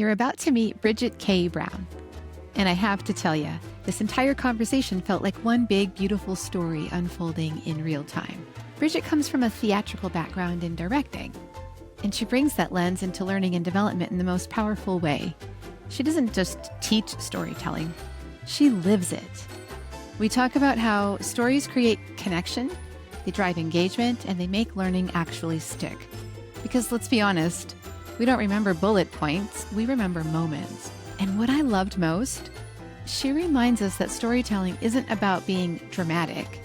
You're about to meet Bridget K. Brown. And I have to tell you, this entire conversation felt like one big, beautiful story unfolding in real time. Bridget comes from a theatrical background in directing, and she brings that lens into learning and development in the most powerful way. She doesn't just teach storytelling, she lives it. We talk about how stories create connection, they drive engagement, and they make learning actually stick. Because let's be honest, we don't remember bullet points, we remember moments. And what I loved most, she reminds us that storytelling isn't about being dramatic.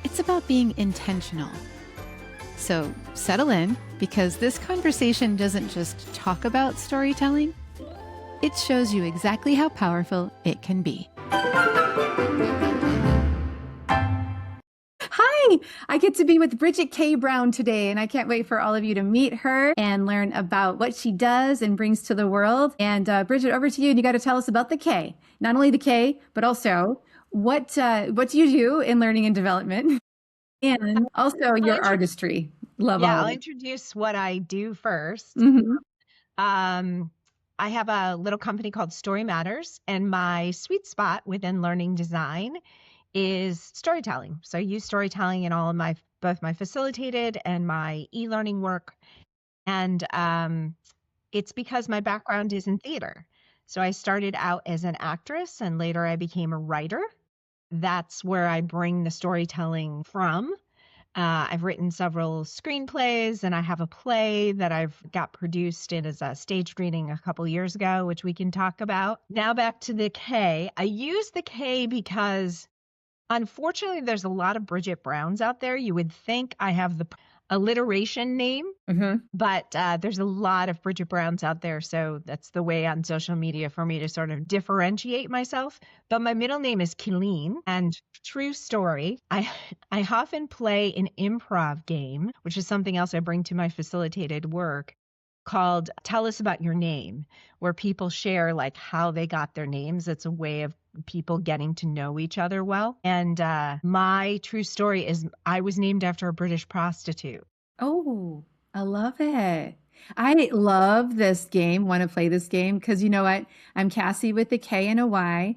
It's about being intentional. So settle in, because this conversation doesn't just talk about storytelling, it shows you exactly how powerful it can be. Hi, I get to be with Bridget K. Brown today, and I can't wait for all of you to meet her and learn about what she does and brings to the world. And Bridget, over to you, and you got to tell us about the K. Not only the K, but also what do you do in learning and development, and also your artistry. Love all I'll of it. introduce what I do first. Mm-hmm. I have a little company called Story Matters, and my sweet spot within learning design is storytelling. So I use storytelling in all of both my facilitated and my e-learning work. And it's because my background is in theater. So I started out as an actress, and later I became a writer. That's where I bring the storytelling from. I've written several screenplays, and I have a play that I've got produced in as a staged reading a couple years ago, which we can talk about. Now back to the K. I use the K because unfortunately there's a lot of Bridget Browns out there. You would think I have the alliteration name, but there's a lot of Bridget Browns out there. So that's the way on social media for me to sort of differentiate myself. But my middle name is Killeen, and true story, I often play an improv game, which is something else I bring to my facilitated work, called Tell Us About Your Name, where people share like how they got their names. It's a way of people getting to know each other well. And my true story is I was named after a British prostitute. Oh, I love it. I love this game, want to play this game, because you know what? I'm Kassy with a K and a Y.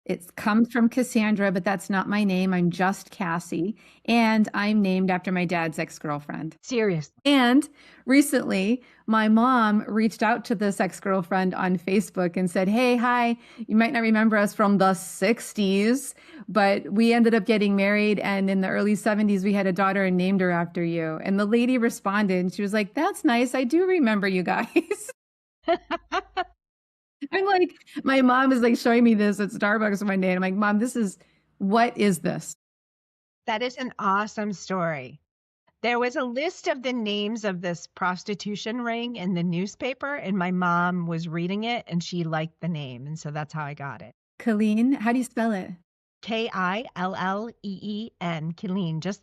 It comes from Cassandra, but that's not my name. I'm just Kassy. And I'm named after my dad's ex-girlfriend. Seriously. And recently, my mom reached out to this ex-girlfriend on Facebook and said, hey, hi, you might not remember us from the 60s, but we ended up getting married. And in the early 70s, we had a daughter and named her after you. And the lady responded, and she was like, that's nice. I do remember you guys. I'm like, my mom is like showing me this at Starbucks one day. And I'm like, Mom, what is this? That is an awesome story. There was a list of the names of this prostitution ring in the newspaper, and my mom was reading it and she liked the name. And so that's how I got it. Killeen, how do you spell it? Killeen, Killeen, just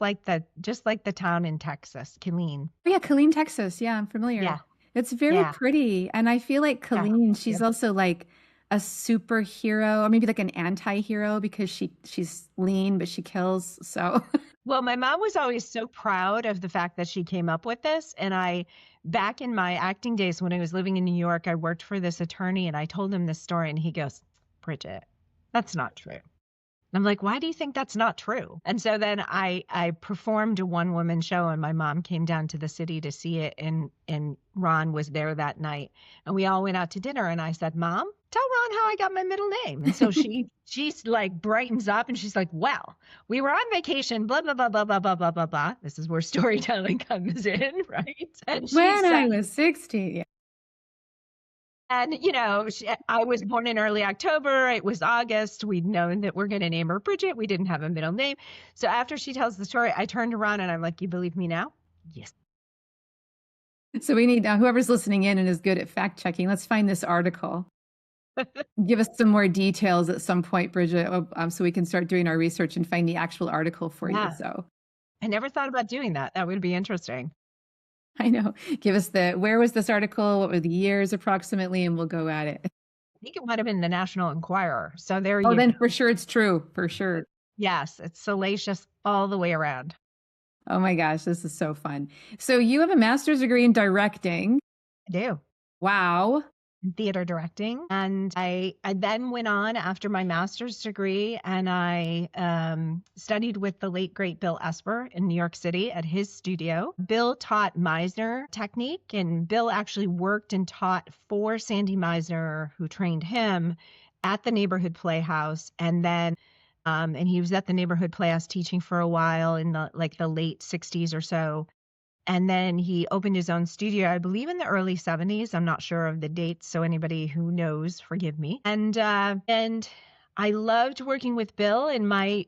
like the town in Texas, Killeen. Oh yeah, Killeen, Texas. Yeah, I'm familiar. Yeah. It's very pretty. And I feel like Killeen, she's also like a superhero, or maybe like an anti-hero, because she's lean, but she kills. So well, my mom was always so proud of the fact that she came up with this. And back in my acting days when I was living in New York, I worked for this attorney, and I told him this story, and he goes, Bridget, that's not true. I'm like, why do you think that's not true? And so then I performed a one-woman show, and my mom came down to the city to see it, and Ron was there that night. And we all went out to dinner, and I said, Mom, tell Ron how I got my middle name. And so she's like brightens up, and she's like, well, we were on vacation, blah, blah, blah, blah, blah, blah, blah, blah, blah. This is where storytelling comes in, right? And when I was 16. And, you know, I was born in early October. It was August. We'd known that we're going to name her Bridget. We didn't have a middle name. So after she tells the story, I turned around and I'm like, you believe me now? Yes. So we need whoever's listening in and is good at fact checking, let's find this article. Give us some more details at some point, Bridget, so we can start doing our research and find the actual article for you. So I never thought about doing that. That would be interesting. I know. Give us where was this article? What were the years approximately? And we'll go at it. I think it might have been the National Enquirer. So there you go. Oh, then for sure it's true. For sure. Yes, it's salacious all the way around. Oh my gosh, this is so fun. So you have a master's degree in directing. I do. Wow. in theater directing. And I then went on after my master's degree, and I studied with the late, great Bill Esper in New York City at his studio. Bill taught Meisner technique, and Bill actually worked and taught for Sandy Meisner, who trained him at the Neighborhood Playhouse. And then and he was at the Neighborhood Playhouse teaching for a while in the late 60s or so. And then he opened his own studio, I believe in the early 70s. I'm not sure of the dates, so anybody who knows, forgive me. And I loved working with Bill, and my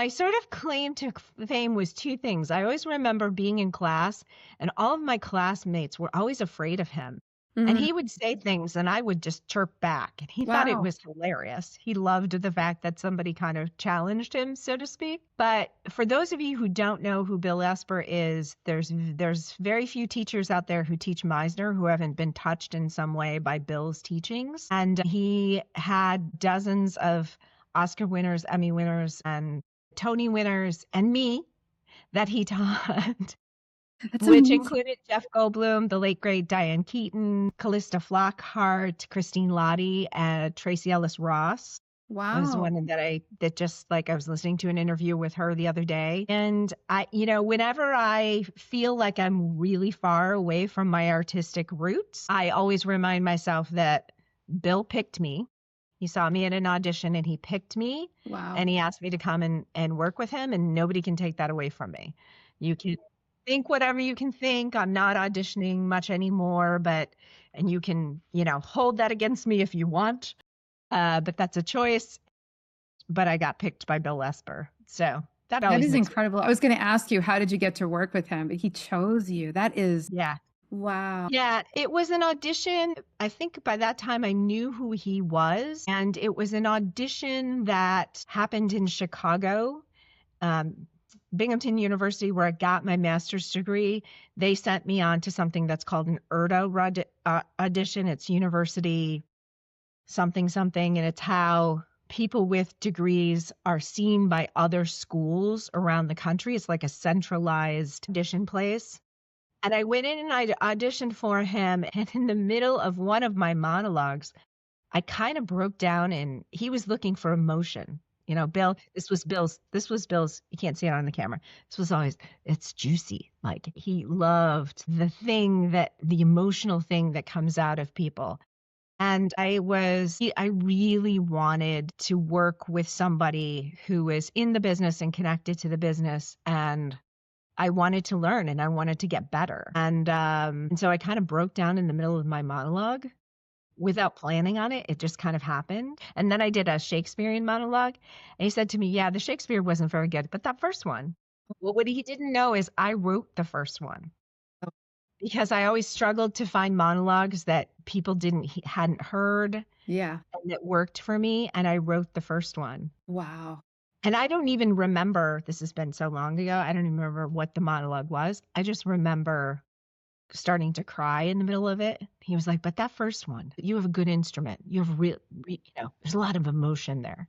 sort of claim to fame was two things. I always remember being in class, and all of my classmates were always afraid of him. And he would say things and I would just chirp back. And he thought it Wow. was hilarious. He loved the fact that somebody kind of challenged him, so to speak. But for those of you who don't know who Bill Esper is, there's very few teachers out there who teach Meisner who haven't been touched in some way by Bill's teachings. And he had dozens of Oscar winners, Emmy winners, and Tony winners, and me that he taught. That's Which amazing. included Jeff Goldblum, the late great Diane Keaton, Callista Flockhart, Christine Lottie, and Tracy Ellis Ross was Wow. one that just like I was listening to an interview with her the other day. And whenever I feel like I'm really far away from my artistic roots, I always remind myself that Bill picked me. He saw me at an audition and he picked me Wow. and he asked me to come and work with him, and nobody can take that away from me. You can think whatever you can think. I'm not auditioning much anymore, and you can, hold that against me if you want. But that's a choice. But I got picked by Bill Esper. So that That always is makes me, incredible. I was going to ask you, how did you get to work with him? But he chose you. That is, yeah. wow. Yeah, it was an audition. I think by that time I knew who he was. And it was an audition that happened in Chicago. Binghamton University, where I got my master's degree, they sent me on to something that's called an URTA audition. It's university something, and it's how people with degrees are seen by other schools around the country. It's like a centralized audition place. And I went in and I auditioned for him. And in the middle of one of my monologues, I kind of broke down, and he was looking for emotion. Bill, this was Bill's, you can't see it on the camera. This was always, it's juicy. Like he loved the emotional thing that comes out of people. And I really wanted to work with somebody who is in the business and connected to the business. And I wanted to learn and I wanted to get better. And so I kind of broke down in the middle of my monologue without planning on it. It just kind of happened. And then I did a Shakespearean monologue. And he said to me, yeah, the Shakespeare wasn't very good, but that first one. Well, what he didn't know is I wrote the first one because I always struggled to find monologues that people hadn't heard Yeah. and that worked for me. And I wrote the first one. Wow. And I don't even remember, this has been so long ago, I don't even remember what the monologue was. I just remember starting to cry in the middle of it. He was like, but that first one, you have a good instrument. You have there's a lot of emotion there.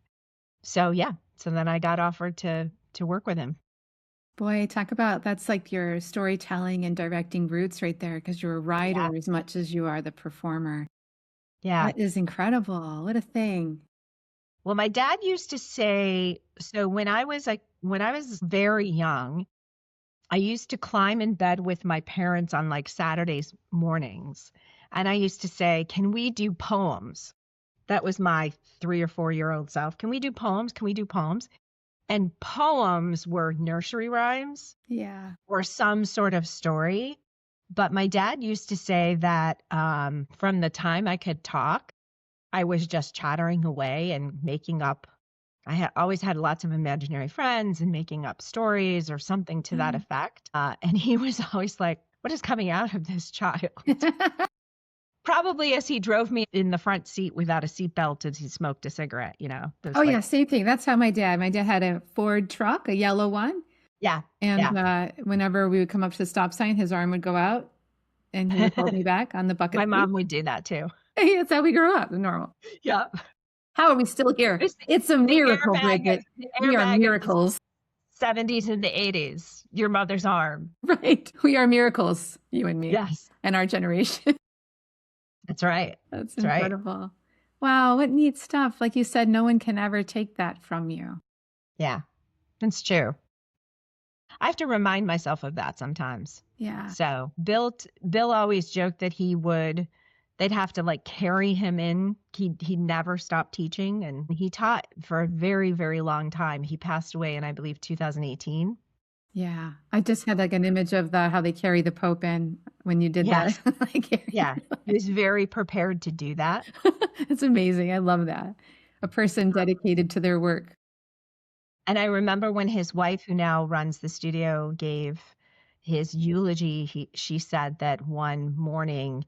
So yeah. So then I got offered to work with him. Boy, talk about, that's like your storytelling and directing roots right there, because you're a writer Yeah. as much as you are the performer. Yeah. That is incredible. What a thing. Well, my dad used to say, so when I was very young, I used to climb in bed with my parents on like Saturdays mornings. And I used to say, can we do poems? That was my 3 or 4-year-old self. Can we do poems? Can we do poems? And poems were nursery rhymes Yeah. or some sort of story. But my dad used to say that from the time I could talk, I was just chattering away and making up. I always had lots of imaginary friends and making up stories or something to that effect. And he was always like, what is coming out of this child? Probably as he drove me in the front seat without a seatbelt as he smoked a cigarette, Oh, yeah, same thing. That's how my dad had a Ford truck, a yellow one. Yeah. And whenever we would come up to the stop sign, his arm would go out and he would hold me back on the bucket My seat. mom would do that too. That's how we grew up, normal. Yeah. How are we still here? It's a miracle, Bridget. We are miracles. 70s and the 80s, your mother's arm. Right. We are miracles, you and me. Yes. And our generation. That's right. That's That's right. incredible. Wow, what neat stuff. Like you said, no one can ever take that from you. Yeah, it's true. I have to remind myself of that sometimes. Yeah. So Bill always joked that they'd have to like carry him in. He never stopped teaching, and he taught for a very, very long time. He passed away in, I believe, 2018. Yeah. I just had like an image of how they carry the Pope in when you did that. Yes. Like Yeah. He was very prepared to do that. it's amazing. I love that. A person dedicated to their work. And I remember when his wife, who now runs the studio, gave his eulogy, she said that one morning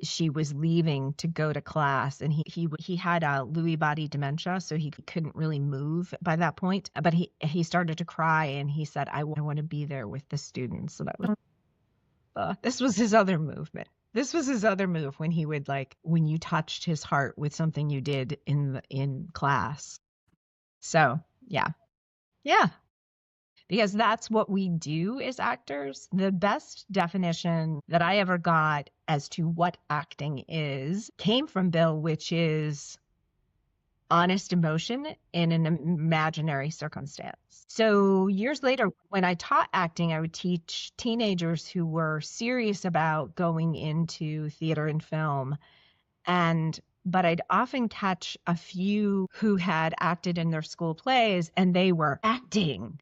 she was leaving to go to class, and he had a Lewy body dementia, so he couldn't really move by that point. But he started to cry, and he said, I want to be there with the students. And I was, this was his other movement. This was his other move when he would when you touched his heart with something you did in class. So yeah. Yeah. Because that's what we do as actors. The best definition that I ever got as to what acting is came from Bill, which is honest emotion in an imaginary circumstance. So years later, when I taught acting, I would teach teenagers who were serious about going into theater and film. But I'd often catch a few who had acted in their school plays and they were acting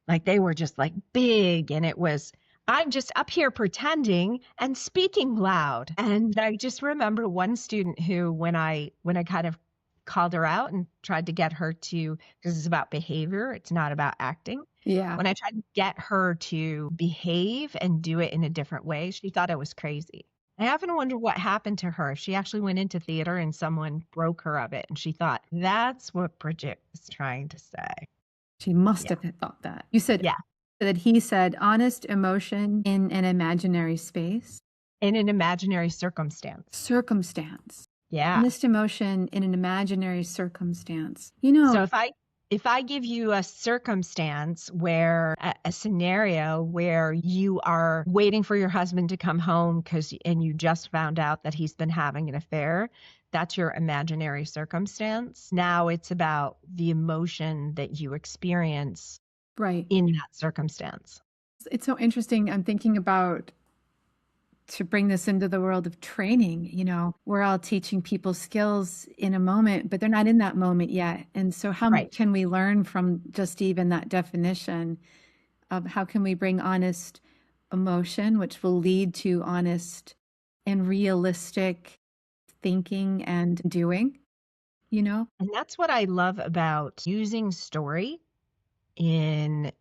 like they were just like big, and it was, I'm just up here pretending and speaking loud. And I just remember one student who, when I kind of called her out and tried to get her to, because it's about behavior, it's not about acting. Yeah. When I tried to get her to behave and do it in a different way, she thought I was crazy. I often wonder what happened to her if she actually went into theater and someone broke her of it and she thought, that's what Bridget was trying to say. She must Yeah. have thought that. You said Yeah. that he said honest emotion in an imaginary space. In an imaginary circumstance. Circumstance. Yeah. Honest emotion in an imaginary circumstance. So if I give you a circumstance where a scenario where you are waiting for your husband to come home and you just found out that he's been having an affair, that's your imaginary circumstance. Now it's about the emotion that you experience right in that circumstance. It's so interesting. I'm thinking about to bring this into the world of training. We're all teaching people skills in a moment, but they're not in that moment yet. And so how Right. much can we learn from just even that definition of how can we bring honest emotion, which will lead to honest and realistic thinking and doing, And that's what I love about using story in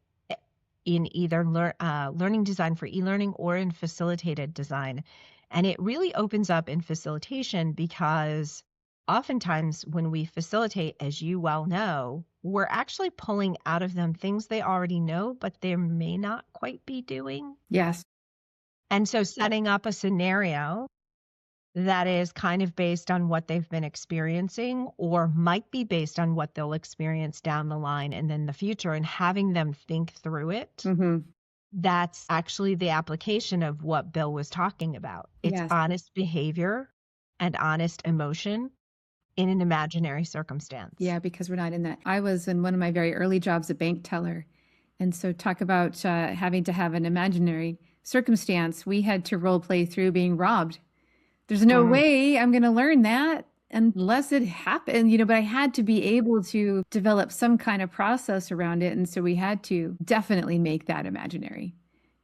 either learning design for e-learning or in facilitated design. And it really opens up in facilitation because oftentimes when we facilitate, as you well know, we're actually pulling out of them things they already know, but they may not quite be doing. Yes. And so setting up a scenario that is kind of based on what they've been experiencing or might be based on what they'll experience down the line and in the future, and having them think through it. Mm-hmm. That's actually the application of what Bill was talking about. It's Yes. honest behavior and honest emotion in an imaginary circumstance. Yeah, because we're not in that. I was in one of my very early jobs a bank teller. And so talk about having to have an imaginary circumstance. We had to role play through being robbed. There's no way I'm going to learn that unless it happened, but I had to be able to develop some kind of process around it. And so we had to definitely make that imaginary.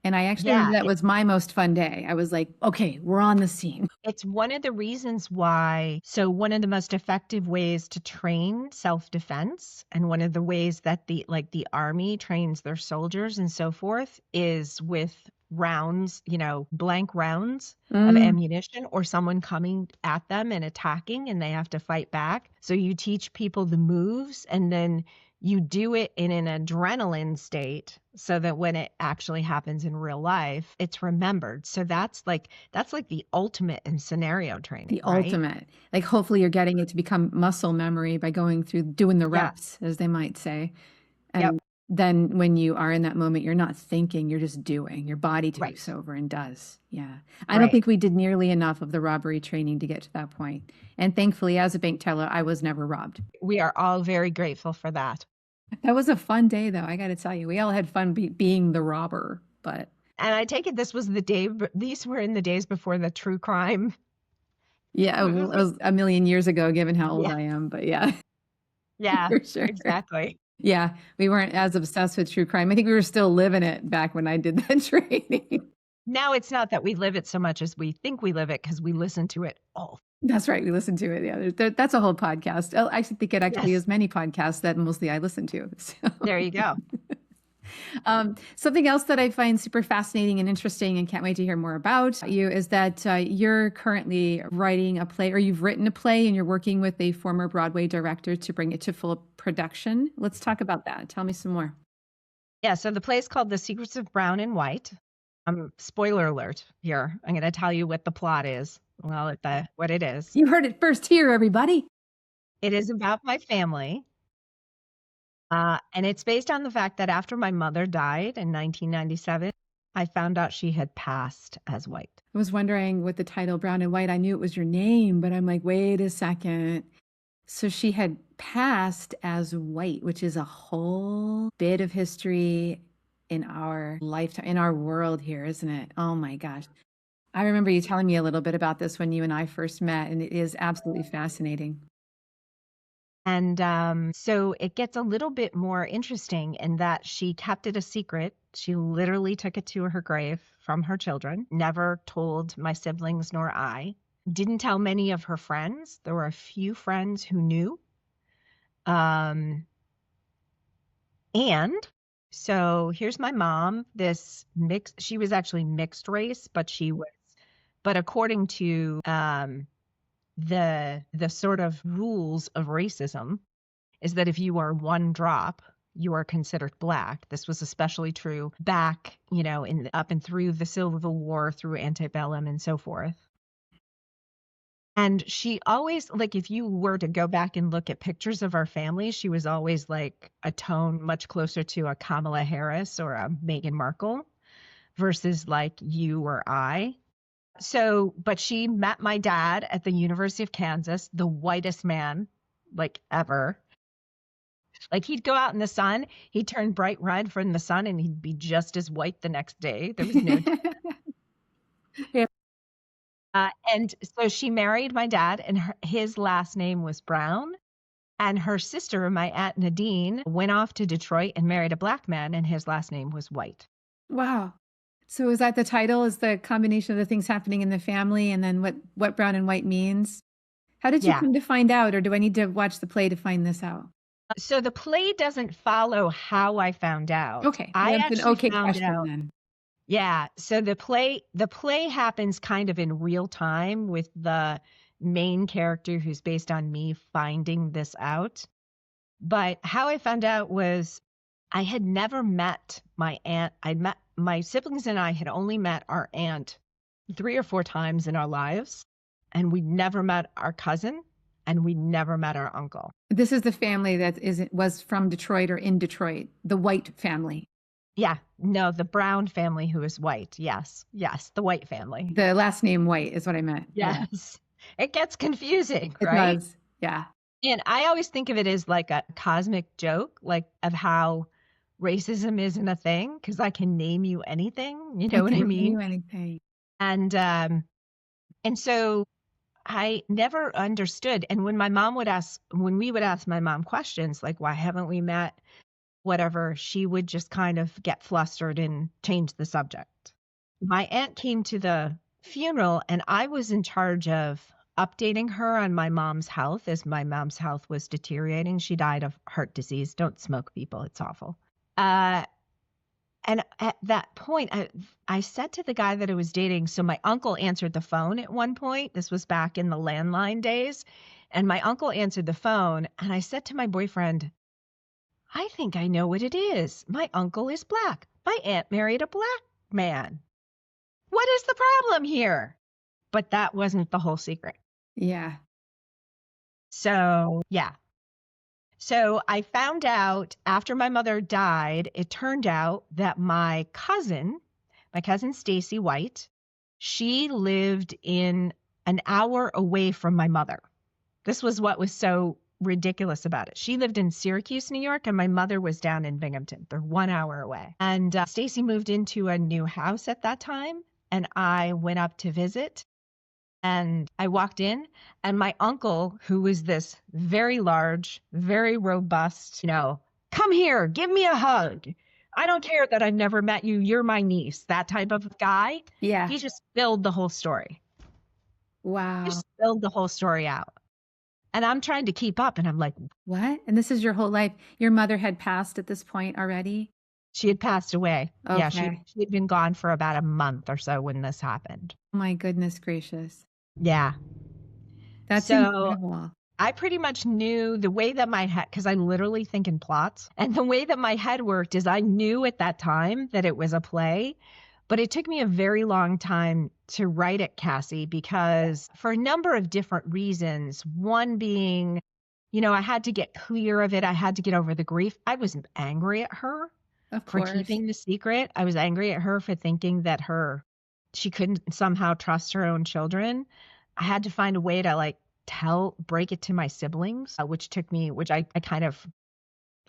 And I actually remember that was my most fun day. I was like, okay, we're on the scene. It's one of the reasons why. So one of the most effective ways to train self-defense, and one of the ways that the army trains their soldiers and so forth, is with rounds, blank rounds of ammunition, or someone coming at them and attacking and they have to fight back. So you teach people the moves, and then you do it in an adrenaline state so that when it actually happens in real life, it's remembered. So that's like the ultimate in scenario training. The ultimate. Like hopefully you're getting it to become muscle memory by going through doing the reps, as they might say. And then when you are in that moment, you're not thinking, you're just doing. Your body takes Right. over and does. Yeah. I don't Right. think we did nearly enough of the robbery training to get to that point. And thankfully, as a bank teller, I was never robbed. We are all very grateful for that. That was a fun day, though. I got to tell you, we all had fun being the robber, but And I take it these were in the days before the true crime yeah, well, it movement. was a million years ago, given how old Yeah. I am, but yeah, Yeah, for sure. exactly. Yeah, we weren't as obsessed with true crime. I think we were still living it back when I did that training. Now it's not that we live it so much as we think we live it because we listen to it all. That's right. We listened to it. Yeah, that's a whole podcast. I actually think it actually Yes. is many podcasts that mostly I listen to. So. There you go. Something else that I find super fascinating and interesting and can't wait to hear more about you is that you're currently writing a play, or you've written a play and you're working with a former Broadway director to bring it to full production. Let's talk about that. Tell me some more. Yeah, so the play is called The Secrets of Brown and White. Spoiler alert here. I'm going to tell you what the plot is. Well, what it is. You heard it first here, everybody. It is about my family. And it's based on the fact that after my mother died in 1997, I found out she had passed as white. I was wondering with the title Brown and White, I knew it was your name, but I'm like, wait a second. So she had passed as white, which is a whole bit of history in our lifetime, in our world here, isn't it? Oh my gosh. I remember you telling me a little bit about this when you and I first met, and it is absolutely fascinating. And so it gets a little bit more interesting in that she kept it a secret. She literally took it to her grave from her children, never told my siblings nor I, didn't tell many of her friends. There were a few friends who knew. And so here's my mom, she was actually mixed race, but according to the sort of rules of racism is that if you are one drop, you are considered Black. This was especially true back, up and through the Civil War, through antebellum and so forth. And she always, like, if you were to go back and look at pictures of our family, she was always like a tone much closer to a Kamala Harris or a Meghan Markle versus like you or I. So, but she met my dad at the University of Kansas, the whitest man like ever. Like he'd go out in the sun, he'd turn bright red from the sun and he'd be just as white the next day. There was no Yeah. And so she married my dad, and his last name was Brown. And her sister, my Aunt Nadine, went off to Detroit and married a Black man, and his last name was White. Wow. So is that the title? Is the combination of the things happening in the family and then what brown and white means? How did you come to find out, or do I need to watch the play to find this out? So the play doesn't follow how I found out. Okay. I That's an actually okay found question out. then. Yeah. So the play happens kind of in real time with the main character who's based on me finding this out. But how I found out was I had never met my aunt. My siblings and I had only met our aunt 3 or 4 times in our lives, and we'd never met our cousin, and we never met our uncle. This is the family that was from Detroit or in Detroit, the White family. Yeah, no, the Brown family who is white. Yes, the White family. The last name White is what I meant. Yes. Yeah. It gets confusing, it right? Does. Yeah. And I always think of it as like a cosmic joke, like of how racism isn't a thing because I can name you anything. You know what I mean? Name you anything. And so I never understood. And when we would ask my mom questions like, why haven't we met? Whatever, she would just kind of get flustered and change the subject. My aunt came to the funeral and I was in charge of updating her on my mom's health as my mom's health was deteriorating. She died of heart disease. Don't smoke, people. It's awful. And at that point, I said to the guy that I was dating, so my uncle answered the phone at one point. This was back in the landline days. And my uncle answered the phone. And I said to my boyfriend, I think I know what it is. My uncle is Black. My aunt married a Black man. What is the problem here? But that wasn't the whole secret. Yeah. So, yeah. So I found out after my mother died, it turned out that my cousin Stacy White, she lived in an hour away from my mother. This was what was so ridiculous about it. She lived in Syracuse, New York, and my mother was down in Binghamton. They're 1 hour away. And Stacy moved into a new house at that time, and I went up to visit. And I walked in, and my uncle, who was this very large, very robust, come here, give me a hug. I don't care that I've never met you. You're my niece. That type of guy. Yeah. He just spilled the whole story. Wow. He just spilled the whole story out. And I'm trying to keep up. And I'm like, What? And this is your whole life? Your mother had passed at this point already? she had passed away. Yeah, Okay. she had been gone for about a month or so when this happened. My goodness gracious. Yeah. That's So incredible. I pretty much knew the way that my head, because I literally think in plots, and the way that my head worked is I knew at that time that it was a play, but it took me a very long time to write it, Kassy, because for a number of different reasons, one being, I had to get clear of it. I had to get over the grief. I was angry at her Of for course. keeping the secret. I was angry at her for thinking that she couldn't somehow trust her own children. I had to find a way to break it to my siblings, which I kind of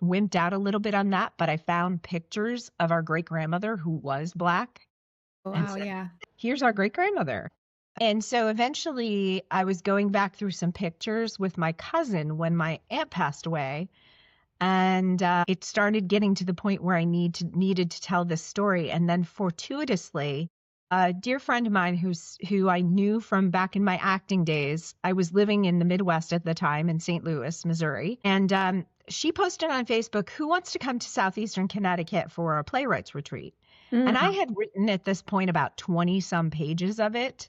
wimped out a little bit on that, but I found pictures of our great grandmother who was Black. And Wow, said, yeah. here's our great grandmother. And so eventually I was going back through some pictures with my cousin when my aunt passed away. And it started getting to the point where I needed to tell this story. And then fortuitously, a dear friend of mine who I knew from back in my acting days, I was living in the Midwest at the time in St. Louis, Missouri. And she posted on Facebook, who wants to come to Southeastern Connecticut for a playwrights retreat? And I had written at this point about 20 some pages of it.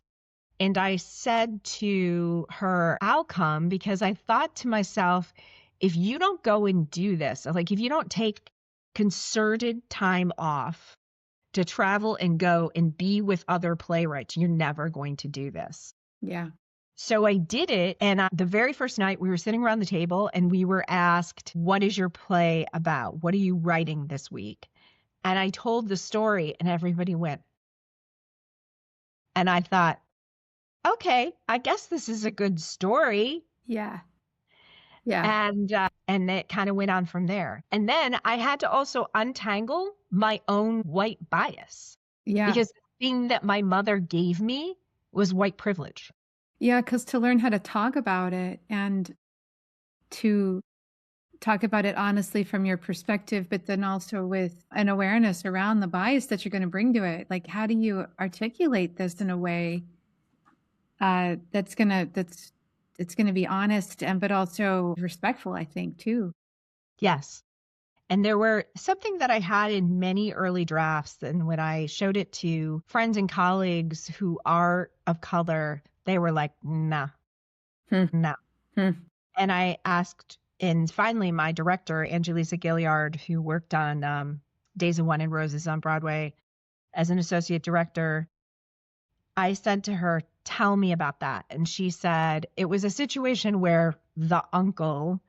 And I said to her, I'll come, because I thought to myself, if you don't go and do this, like if you don't take concerted time off to travel and go and be with other playwrights, you're never going to do this. Yeah. So I did it. And the very first night we were sitting around the table and we were asked, what is your play about? What are you writing this week? And I told the story and everybody went. And I thought, okay, I guess this is a good story. Yeah. Yeah. And it kind of went on from there. And then I had to also untangle my own white bias. Yeah. Because the thing that my mother gave me was white privilege. Yeah, because to learn how to talk about it and to talk about it honestly from your perspective, but then also with an awareness around the bias that you're going to bring to it. Like, how do you articulate this in a way it's going to be honest but also respectful, I think, too. Yes. And there were something that I had in many early drafts. And when I showed it to friends and colleagues who are of color, they were like, nah, no. And I asked, and finally my director, Angelisa Gilliard, who worked on Days of Wine and Roses on Broadway as an associate director, I said to her, tell me about that. And she said, it was a situation where the uncle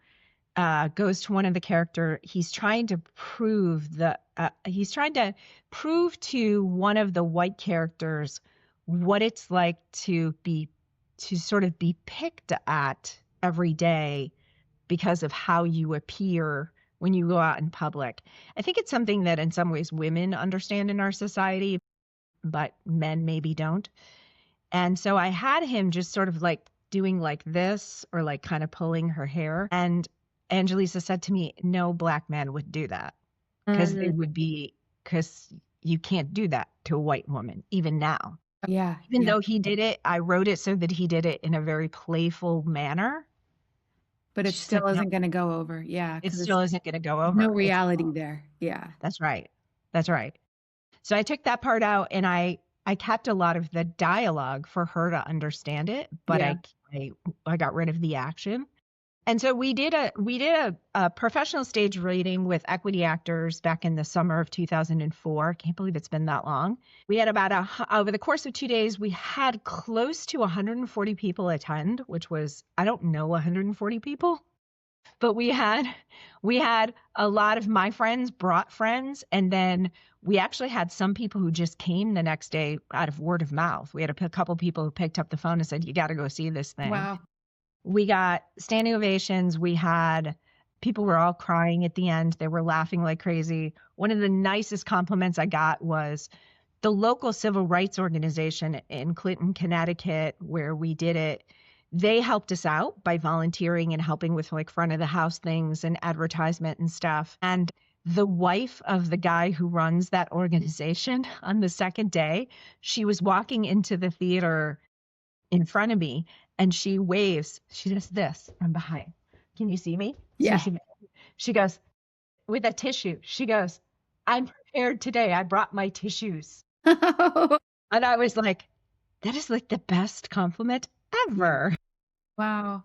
goes to one of the character. He's trying to prove to one of the white characters what it's like to sort of be picked at every day because of how you appear when you go out in public. I think it's something that in some ways women understand in our society, but men maybe don't. And so I had him just sort of like doing like this or like kind of pulling her hair. And Angelisa said to me, no Black man would do that because you can't do that to a white woman, even now. Yeah. Even though he did it, I wrote it so that he did it in a very playful manner. But it still isn't going to go over. Yeah. It still isn't going to go over. No reality there. Yeah. That's right. That's right. So I took that part out and I kept a lot of the dialogue for her to understand it, but I got rid of the action. And so we did a professional stage reading with equity actors back in the summer of 2004. Can't believe it's been that long. We had over the course of 2 days, we had close to 140 people attend, which was, I don't know, 140 people. But we had a lot of my friends brought friends, and then we actually had some people who just came the next day out of word of mouth. We had a couple people who picked up the phone and said, "You got to go see this thing." Wow. We got standing ovations. We had people were all crying at the end. They were laughing like crazy. One of the nicest compliments I got was the local civil rights organization in Clinton, Connecticut, where we did it. They helped us out by volunteering and helping with like front of the house things and advertisement and stuff. And the wife of the guy who runs that organization on the second day, she was walking into the theater in front of me and she waves. She does this from behind. Can you see me? So Yeah. she goes with a tissue. She goes, "I'm prepared today. I brought my tissues." And I was like, that is like the best compliment ever. Wow.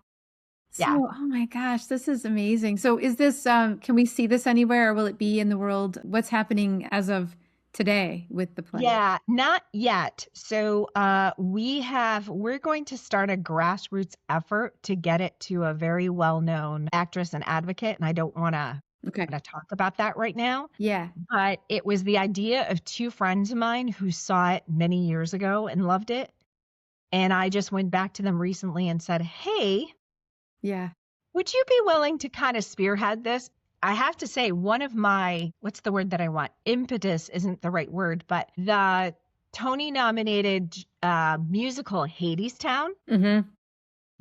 Yeah. So, oh my gosh, this is amazing. So is this, can we see this anywhere or will it be in the world? What's happening as of today with the play? Yeah, not yet. So we're going to start a grassroots effort to get it to a very well-known actress and advocate, and I don't want Okay. to talk about that right now. Yeah. But it was the idea of two friends of mine who saw it many years ago and loved it. And I just went back to them recently and said, "Hey, Yeah. would you be willing to kind of spearhead this?" I have to say, one of my, what's the word that I want? Impetus isn't the right word, but the Tony nominated musical Hadestown, Mm-hmm.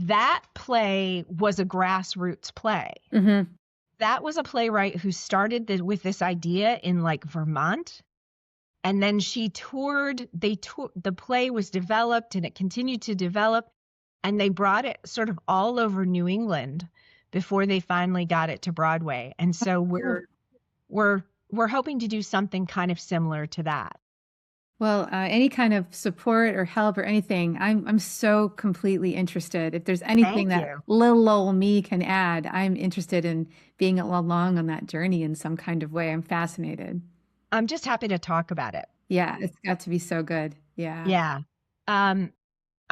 that play was a grassroots play. Mm-hmm. That was a playwright who started with this idea in like Vermont. And then she toured, the play was developed and it continued to develop. And they brought it sort of all over New England before they finally got it to Broadway. And so we're hoping to do something kind of similar to that. Well, any kind of support or help or anything, I'm so completely interested. If there's anything Thank that you. little old me can add, I'm interested in being along on that journey in some kind of way. I'm fascinated. I'm just happy to talk about it. Yeah, it's got to be so good. Yeah. Yeah.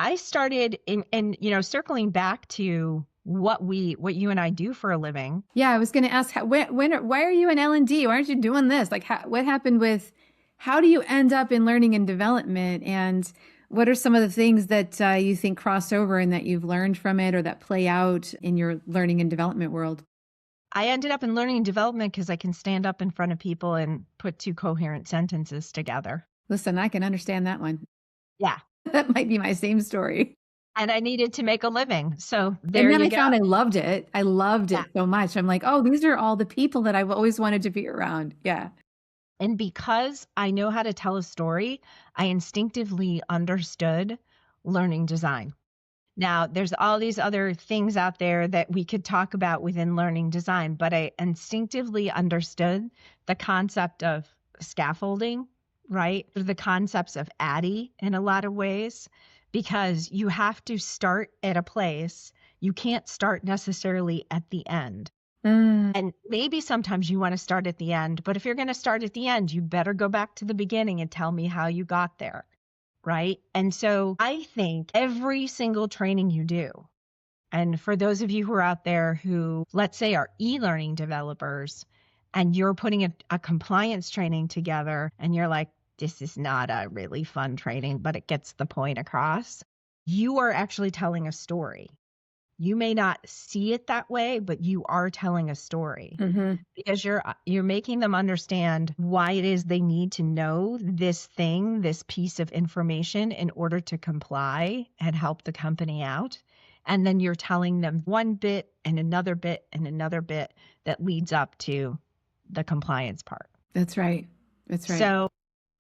I started and circling back to what you and I do for a living. Yeah, I was going to ask, why are you in L&D? Why aren't you doing this? Like, what happened with, how do you end up in learning and development? And what are some of the things that you think cross over and that you've learned from it or that play out in your learning and development world? I ended up in learning and development because I can stand up in front of people and put two coherent sentences together. Listen, I can understand that one. Yeah. That might be my same story. And I needed to make a living. So And there then you I go. found I loved it. I loved Yeah. it so much. I'm like, oh, these are all the people that I've always wanted to be around. Yeah. And because I know how to tell a story, I instinctively understood learning design. Now, there's all these other things out there that we could talk about within learning design, but I instinctively understood the concept of scaffolding, right? The concepts of ADDIE in a lot of ways, because you have to start at a place. You can't start necessarily at the end. And maybe sometimes you want to start at the end, but if you're going to start at the end, you better go back to the beginning and tell me how you got there. Right. And so I think every single training you do, and for those of you who are out there who, let's say, are e-learning developers, and you're putting a compliance training together and you're like, this is not a really fun training, but it gets the point across, you are actually telling a story. You may not see it that way, but you are telling a story because you're making them understand why it is they need to know this thing, this piece of information in order to comply and help the company out. And then you're telling them one bit and another bit and another bit that leads up to the compliance part. That's right. That's right. So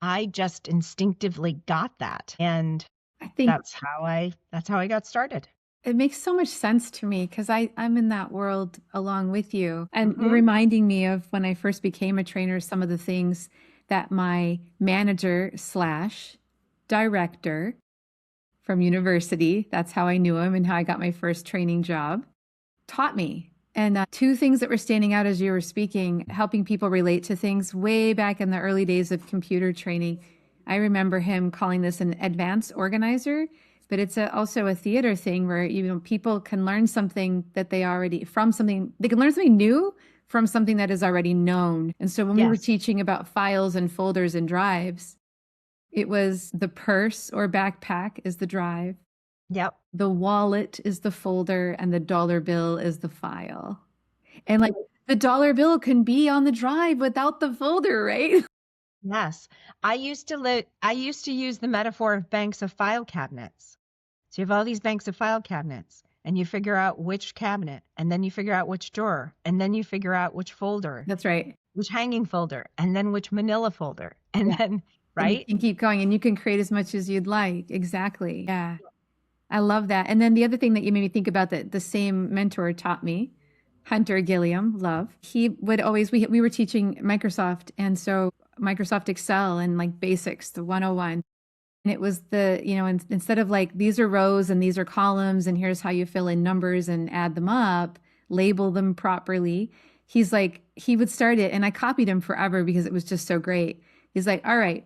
I just instinctively got that. And I think that's how I got started. it makes so much sense to me because I'm in that world along with you. And you're reminding me of when I first became a trainer, some of the things that my manager slash director from university, that's how I knew him and how I got my first training job, taught me. And two things that were standing out as you were speaking, helping people relate to things way back in the early days of computer training. I remember him calling this an advanced organizer But it's also a theater thing where, people can learn something that they can learn something new from something that is already known. And so when we were Yes. teaching about files and folders and drives, it was the purse or backpack is the drive, Yep. the wallet is the folder, and the dollar bill is the file. And like the dollar bill can be on the drive without the folder, right? Yes. I used to use the metaphor of banks of file cabinets. So you have all these banks of file cabinets, and you figure out which cabinet, and then you figure out which drawer, and then you figure out which folder, That's right. which hanging folder, and then which manila folder. And Yeah. then, And you right? can keep going and you can create as much as you'd like. Exactly. Yeah. I love that. And then the other thing that you made me think about that the same mentor taught me, Hunter Gilliam, love. He would always, we were teaching Microsoft, and so Microsoft Excel and like basics, the 101. And it was instead of like, these are rows and these are columns, and here's how you fill in numbers and add them up, label them properly. He's like, he would start it, and I copied him forever because it was just so great. He's like, all right,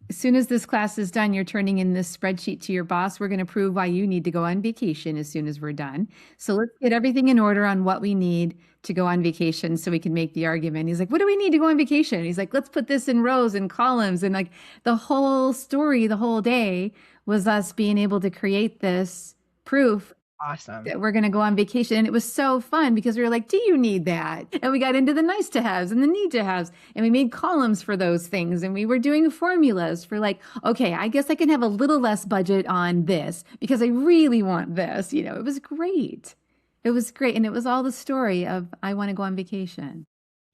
as soon as this class is done, you're turning in this spreadsheet to your boss. We're going to prove why you need to go on vacation as soon as we're done. So let's get everything in order on what we need to go on vacation so we can make the argument. He's like, what do we need to go on vacation? He's like, let's put this in rows and columns. And like the whole story, the whole day was us being able to create this proof Awesome. that we're going to go on vacation. And it was so fun because we were like, do you need that? And we got into the nice to haves and the need to haves. And we made columns for those things. And we were doing formulas for like, okay, I guess I can have a little less budget on this because I really want this. It was great. It was great. And it was all the story of, I want to go on vacation.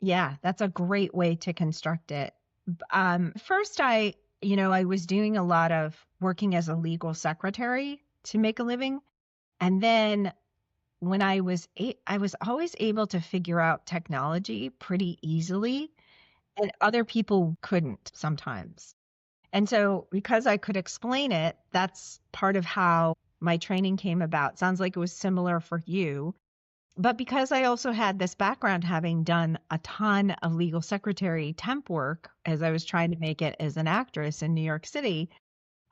Yeah, that's a great way to construct it. First, I was doing a lot of working as a legal secretary to make a living. And then when I was always able to figure out technology pretty easily, and other people couldn't sometimes. And so because I could explain it, that's part of how my training came about. Sounds like it was similar for you. But because I also had this background, having done a ton of legal secretary temp work as I was trying to make it as an actress in New York City,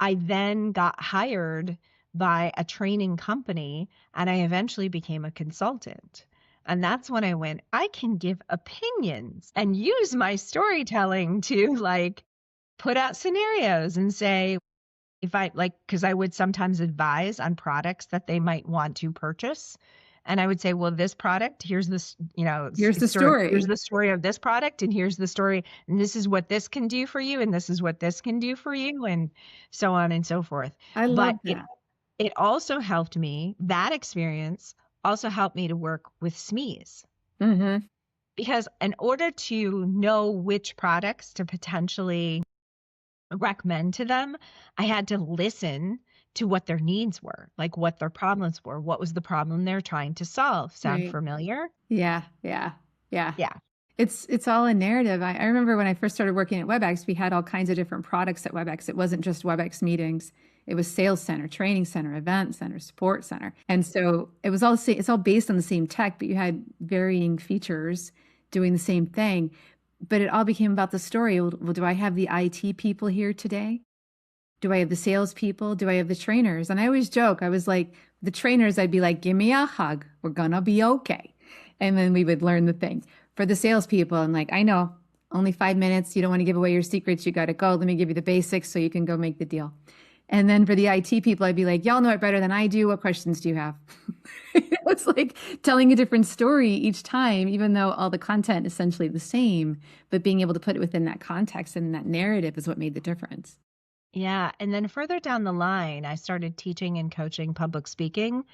I then got hired by a training company, and I eventually became a consultant. And that's when I went, I can give opinions and use my storytelling to like put out scenarios and say, if I like, because I would sometimes advise on products that they might want to purchase. And I would say, well, this product, here's this, Here's the story. Here's the story of this product, and here's the story, and this is what this can do for you, and this is what this can do for you, and so on and so forth. I love that. It also helped me, that experience also helped me to work with SMEs. Mm-hmm. Because in order to know which products to potentially recommend to them, I had to listen to what their needs were, like what their problems were. What was the problem they're trying to solve? Sound Right. familiar? Yeah. It's all a narrative. I remember when I first started working at WebEx, we had all kinds of different products at WebEx. It wasn't just WebEx meetings. It was sales center, training center, event center, support center. And so it's all based on the same tech, but you had varying features doing the same thing. But it all became about the story. Well, do I have the IT people here today? Do I have the salespeople? Do I have the trainers? And I always joke, I was like, the trainers, I'd be like, give me a hug. We're gonna be okay. And then we would learn the thing. For the salespeople, I'm like, I know, only 5 minutes. You don't want to give away your secrets. You got to go. Let me give you the basics so you can go make the deal. And then for the IT people, I'd be like, y'all know it better than I do. What questions do you have? It was like telling a different story each time, even though all the content is essentially the same, but being able to put it within that context and that narrative is what made the difference. Yeah. And then further down the line, I started teaching and coaching public speaking.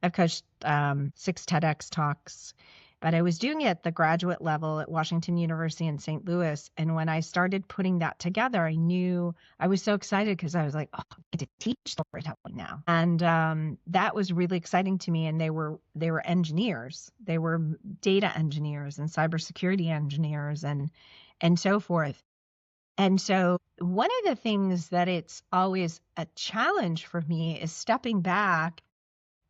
I've coached 6 TEDx talks, but I was doing it at the graduate level at Washington University in St. Louis. And when I started putting that together, I knew I was so excited because I was like, oh, I get to teach storytelling now. And that was really exciting to me. And they were engineers. They were data engineers and cybersecurity engineers and so forth. And so one of the things that it's always a challenge for me is stepping back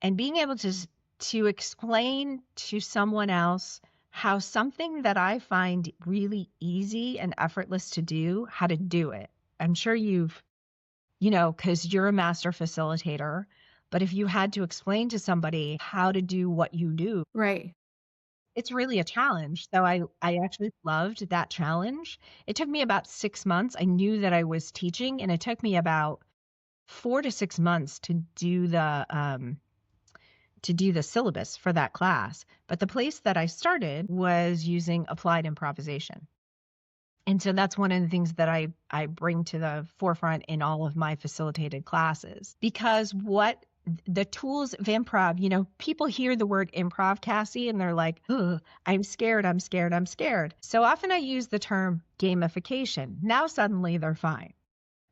and being able to explain to someone else how something that I find really easy and effortless to do, how to do it. I'm sure you've because you're a master facilitator. But if you had to explain to somebody how to do what you do, Right. it's really a challenge. So I actually loved that challenge. It took me about 6 months. I knew that I was teaching, and it took me about 4 to 6 months to do the syllabus for that class. But the place that I started was using applied improvisation. And so that's one of the things that I bring to the forefront in all of my facilitated classes. Because what the tools of improv, people hear the word improv, Kassy, and they're like, "Ugh, I'm scared, I'm scared, I'm scared." So often I use the term gamification. Now suddenly they're fine.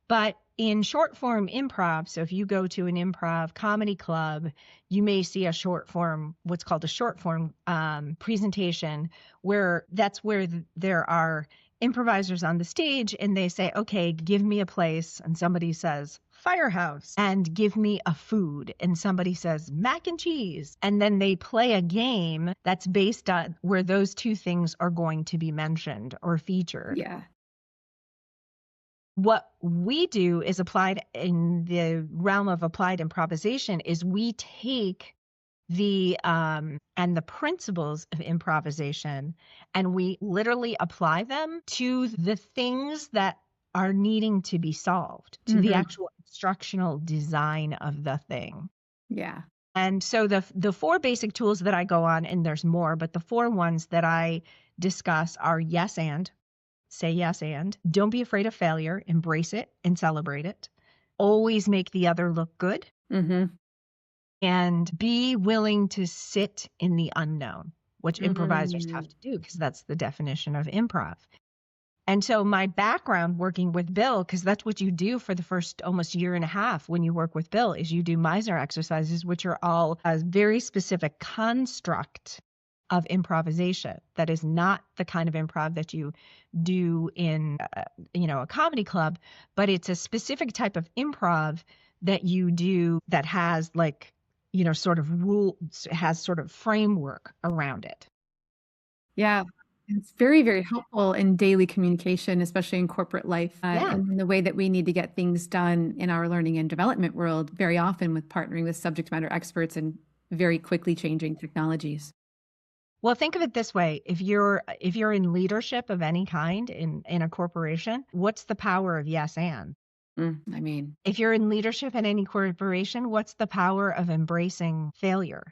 But in short form improv, so if you go to an improv comedy club, you may see what's called a short form presentation, where there are improvisers on the stage and they say, okay, give me a place. And somebody says, firehouse, and give me a food. And somebody says, mac and cheese. And then they play a game that's based on where those two things are going to be mentioned or featured. Yeah. What we do is applied in the realm of applied improvisation is we take the and the principles of improvisation and we literally apply them to the things that are needing to be solved, to the actual instructional design of the thing. Yeah. And so the four basic tools that I go on, and there's more, but the four ones that I discuss are yes and. Say yes and. Don't be afraid of failure. Embrace it and celebrate it. Always make the other look good. And be willing to sit in the unknown, which improvisers have to do because that's the definition of improv. And so my background working with Bill, because that's what you do for the first almost year and a half when you work with Bill, is you do Meisner exercises, which are all a very specific construct of improvisation. That is not the kind of improv that you do in, a comedy club, but it's a specific type of improv that you do that has sort of framework around it. Yeah. It's very, very helpful in daily communication, especially in corporate life, and in the way that we need to get things done in our learning and development world, very often with partnering with subject matter experts and very quickly changing technologies. Well, think of it this way. If you're in leadership of any kind in a corporation, what's the power of yes and? If you're in leadership in any corporation, what's the power of embracing failure?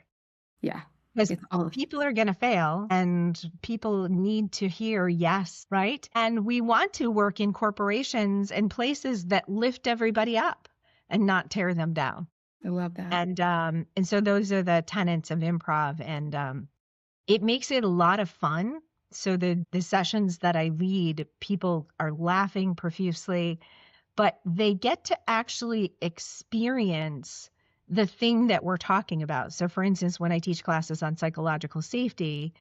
Yeah. Because people are going to fail and people need to hear yes, right? And we want to work in corporations and places that lift everybody up and not tear them down. I love that. And so those are the tenets of improv, and it makes it a lot of fun. So the sessions that I lead, people are laughing profusely, but they get to actually experience the thing that we're talking about. So for instance, when I teach classes on psychological safety,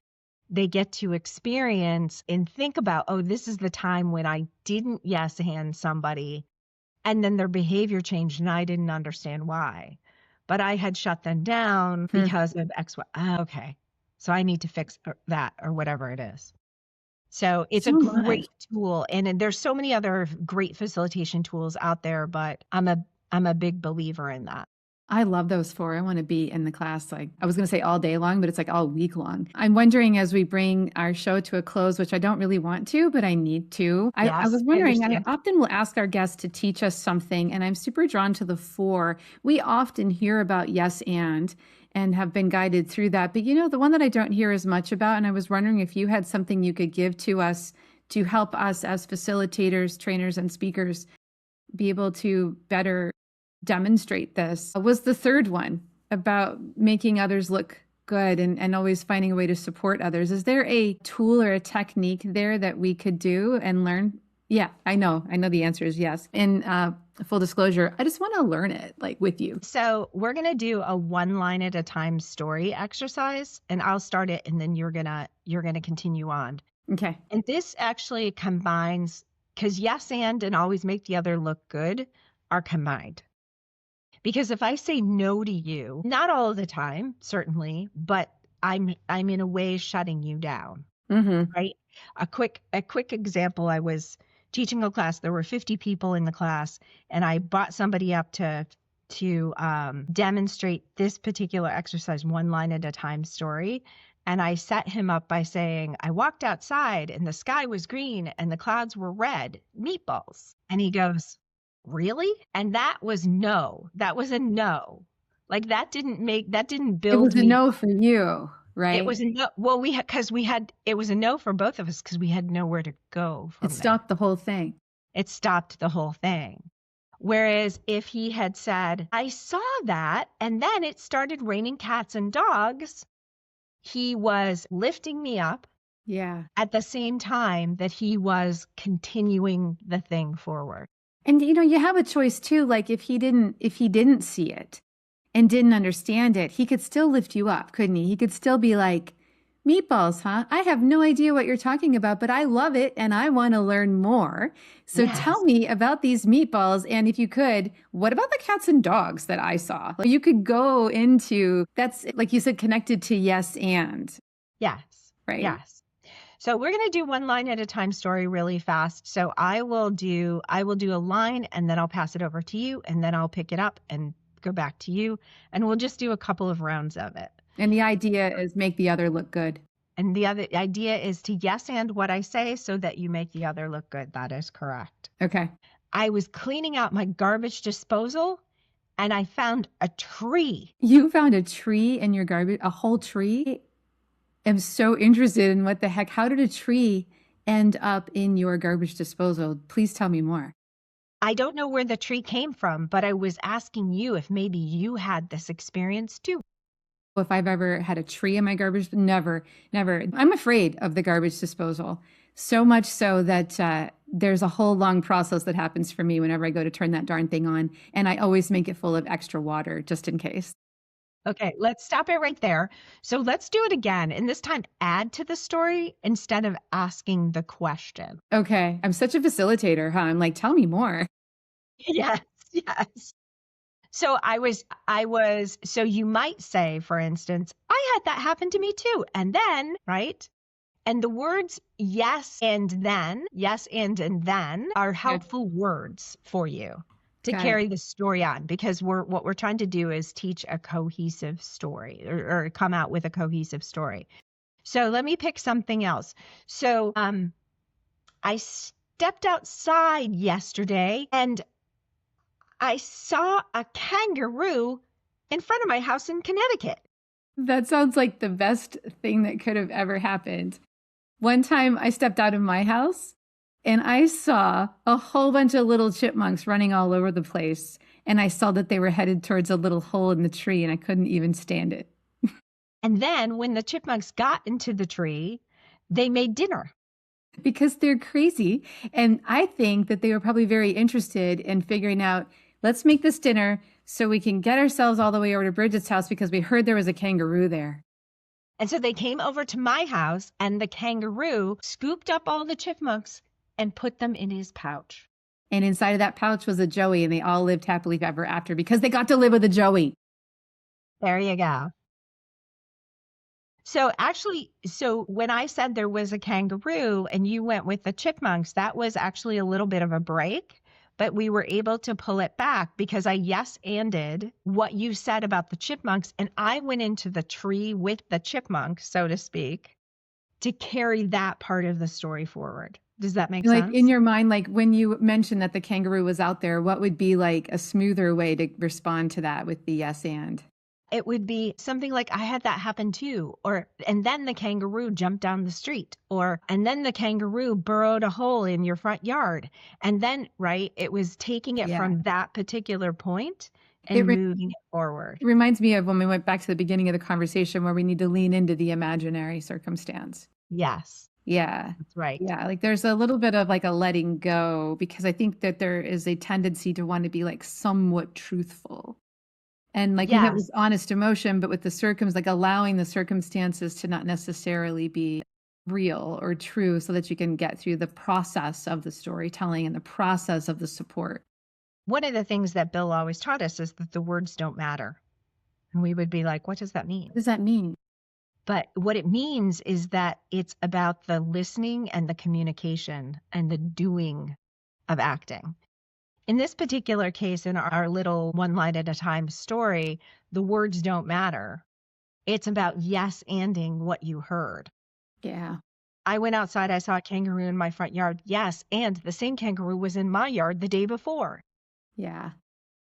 they get to experience and think about, oh, this is the time when I didn't yes hand somebody and then their behavior changed and I didn't understand why. But I had shut them down because of X, Y. Okay. So I need to fix that or whatever it is. So it's a great tool. And there's so many other great facilitation tools out there, but I'm a big believer in that. I love those four. I want to be in the class, I was going to say all day long, but it's like all week long. I'm wondering as we bring our show to a close, which I don't really want to, but I need to. I was wondering, I often will ask our guests to teach us something, and I'm super drawn to the four. We often hear about yes and have been guided through that. But the one that I don't hear as much about, and I was wondering if you had something you could give to us to help us as facilitators, trainers, and speakers be able to better demonstrate this, was the third one about making others look good and always finding a way to support others. Is there a tool or a technique there that we could do and learn? Yeah, I know the answer is yes. In full disclosure, I just want to learn it with you. So we're going to do a one line at a time story exercise, and I'll start it and then you're going to continue on. Okay. And this actually combines, because yes and always make the other look good are combined. Because if I say no to you, not all of the time, certainly, but I'm in a way shutting you down, right? A quick example, I was teaching a class. There were 50 people in the class, and I brought somebody up to demonstrate this particular exercise, one line at a time story. And I set him up by saying, I walked outside and the sky was green and the clouds were red, meatballs. And he goes, really? And that was no. That was a no. Like that didn't It build was a me. no for you, right? It was a no. Well, it was a no for both of us because we had nowhere to go from It stopped the whole thing. It stopped the whole thing. Whereas if he had said, I saw that, and then it started raining cats and dogs, he was lifting me up Yeah. at the same time that he was continuing the thing forward. And you have a choice too. Like if he didn't see it and didn't understand it, he could still lift you up, couldn't he? He could still be like, meatballs, huh? I have no idea what you're talking about, but I love it and I want to learn more. So Yes. tell me about these meatballs. And if you could, what about the cats and dogs that I saw? You could go into, that's like you said, connected to yes and. Yes. Right. Yes. So we're going to do one line at a time story really fast. So I will do a line and then I'll pass it over to you and then I'll pick it up and go back to you. And we'll just do a couple of rounds of it. And the idea is make the other look good. And the other idea is to yes and what I say so that you make the other look good. That is correct. Okay. I was cleaning out my garbage disposal and I found a tree. You found a tree in your garbage, a whole tree? I'm so interested in what the heck. How did a tree end up in your garbage disposal? Please tell me more. I don't know where the tree came from, but I was asking you if maybe you had this experience too. If I've ever had a tree in my garbage, never. I'm afraid of the garbage disposal. So much so that there's a whole long process that happens for me whenever I go to turn that darn thing on. And I always make it full of extra water just in case. Okay, let's stop it right there. So let's do it again. And this time add to the story instead of asking the question. Okay. I'm such a facilitator, huh? I'm like, tell me more. Yes, yes. So so you might say, for instance, I had that happen to me too. And then, right? And the words yes and then are helpful words for you to carry the story on because what we're trying to do is teach a cohesive story or come out with a cohesive story. So let me pick something else. So I stepped outside yesterday and I saw a kangaroo in front of my house in Connecticut. That sounds like the best thing that could have ever happened. One time I stepped out of my house and I saw a whole bunch of little chipmunks running all over the place. And I saw that they were headed towards a little hole in the tree and I couldn't even stand it. And then when the chipmunks got into the tree, they made dinner. Because they're crazy. And I think that they were probably very interested in figuring out, let's make this dinner so we can get ourselves all the way over to Bridget's house because we heard there was a kangaroo there. And so they came over to my house and the kangaroo scooped up all the chipmunks and put them in his pouch. And inside of that pouch was a joey and they all lived happily ever after because they got to live with a joey. There you go. So when I said there was a kangaroo and you went with the chipmunks, that was actually a little bit of a break, but we were able to pull it back because I yes-anded what you said about the chipmunks and I went into the tree with the chipmunks, so to speak, to carry that part of the story forward. Does that make sense? Like in your mind, like when you mentioned that the kangaroo was out there, what would be like a smoother way to respond to that with the yes and? It would be something like, I had that happen too, and then the kangaroo jumped down the street, and then the kangaroo burrowed a hole in your front yard. And then, right, it was taking it from that particular point and moving it forward. It reminds me of when we went back to the beginning of the conversation where we need to lean into the imaginary circumstance. Yes. Yeah. That's right. Yeah. Like there's a little bit of like a letting go because I think that there is a tendency to want to be like somewhat truthful. And like you have this honest emotion, but with the like allowing the circumstances to not necessarily be real or true so that you can get through the process of the storytelling and the process of the support. One of the things that Bill always taught us is that the words don't matter. And we would be like, what does that mean? What does that mean? But what it means is that it's about the listening and the communication and the doing of acting. In this particular case, in our little one line at a time story, the words don't matter. It's about yes-anding what you heard. Yeah. I went outside, I saw a kangaroo in my front yard. Yes, and the same kangaroo was in my yard the day before. Yeah.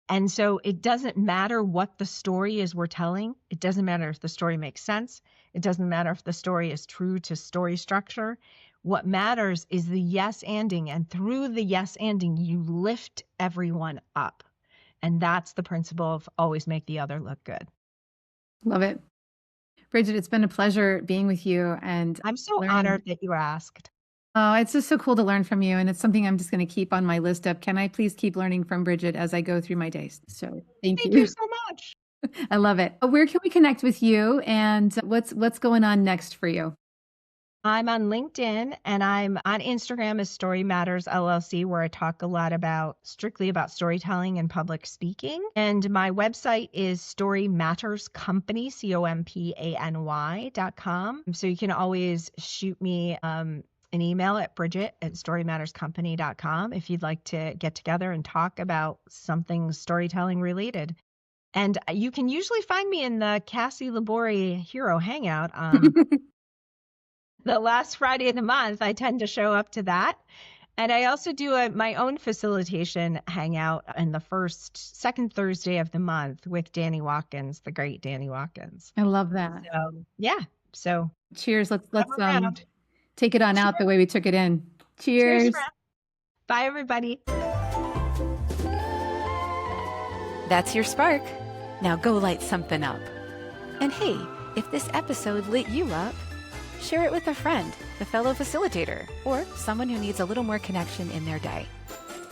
And so it doesn't matter what the story is we're telling. It doesn't matter if the story makes sense. It doesn't matter if the story is true to story structure. What matters is the yes-anding. And through the yes-anding, you lift everyone up. And that's the principle of always make the other look good. Love it. Bridget, it's been a pleasure being with you and I'm so learning. honored that you asked. Oh, it's just so cool to learn from you. And it's something I'm just going to keep on my list of, can I please keep learning from Bridget as I go through my days? So thank Thank you so much. I love it. Where can we connect with you and what's going on next for you? I'm on LinkedIn and I'm on Instagram as Story Matters LLC, where I talk a lot strictly about storytelling and public speaking. And my website is storymatterscompany, COMPANY.com. So you can always shoot me an email at Bridget@storymatterscompany.com if you'd like to get together and talk about something storytelling related. And you can usually find me in the Kassy LaBorie Hero Hangout. The last Friday of the month, I tend to show up to that. And I also do my own facilitation hangout in the second Thursday of the month with Danny Watkins, the great Danny Watkins. I love that. So, yeah. So cheers. Let's around. take it on out the way we took it in. Cheers. Bye, everybody. That's your spark. Now go light something up. And hey, if this episode lit you up, share it with a friend, a fellow facilitator, or someone who needs a little more connection in their day.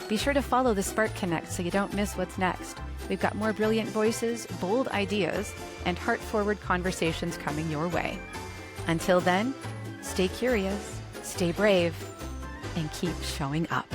Be sure to follow the Spark Connect so you don't miss what's next. We've got more brilliant voices, bold ideas, and heart-forward conversations coming your way. Until then, stay curious, stay brave, and keep showing up.